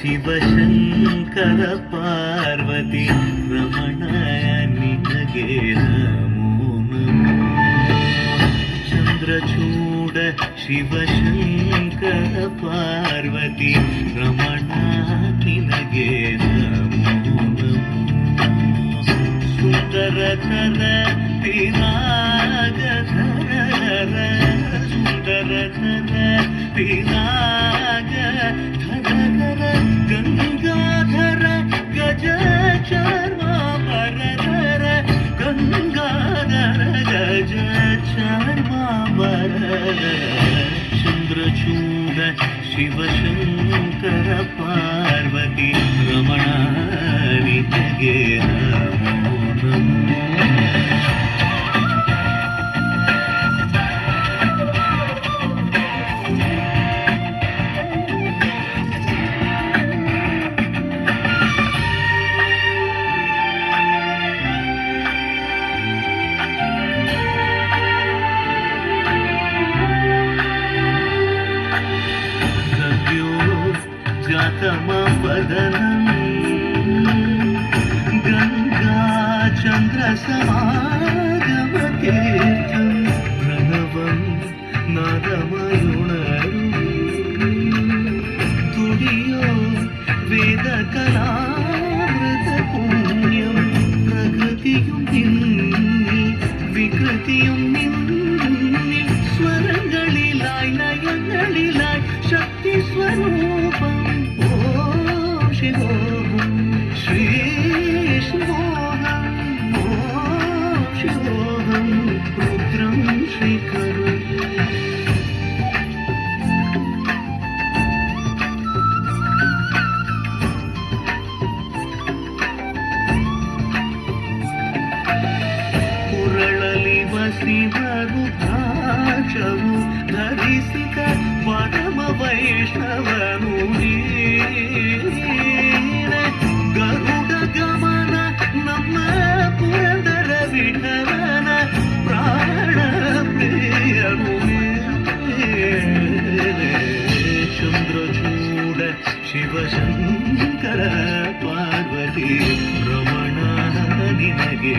ಶಿವಶಂಕರ ಪಾರ್ವತಿ ರಮಣ ನಿನಗೆ ನಮೋ ನಮೋ. ಚಂದ್ರಚೂಡ ಶಿವಶಂಕರ ಪಾರ್ವತಿ ರಮಣ ನಿನಗೆ ನಮೋ ನಮೋ. ಸುಂದರತರ ಪಿರಾಗಧರ ಸುಂದರತರ ಪಿರಾಗಧರ ಗಂಗಾಧರ ಗಜ ಚರ್ಮಾಂಬರಧರ ಗಂಗಾಧರ ಗಜ ಚರ್ಮಾಂಬರಧರ. ಚಂದ್ರಚೂಡ ಶಿವಶಂಕರ ಪಾರ್ವತಿ ರಮಣ ನಿನಗೆ ನಮೋ ನಮೋ. जातमवदनं गङ्गाचन्द्रसमागमतीर्थं प्रणवं नादमयुणरु तुडियो वेदकलामृतपुण्यं प्रकृतियुं निन्नि विकृतियुं निन्नि स्वरங்களிലായി ലയങ്ങളിലായി ശക്തി സ്വരൂപം. शिवोऽहं श्री शिवोऽहं ॐ शिवोऽहं रुद्रं श्रीकरम्. ಕುರಳಲಿ ವಸಿವರು ರುದ್ರಾಕ್ಷವು ಧರಿಸಿದ ಪರಮ ವೈಷ್ಣವನು ಗರುಡ ಗಮನ ನಮ್ಮ ಪುರಂದರ ವಿಠಲನ ಪ್ರಾಣ ಪ್ರಿಯನು. ಚಂದ್ರಚೂಡ ಶಿವಶಂಕರ ಪಾರ್ವತಿ ರಮಣ ನಿನಗೆ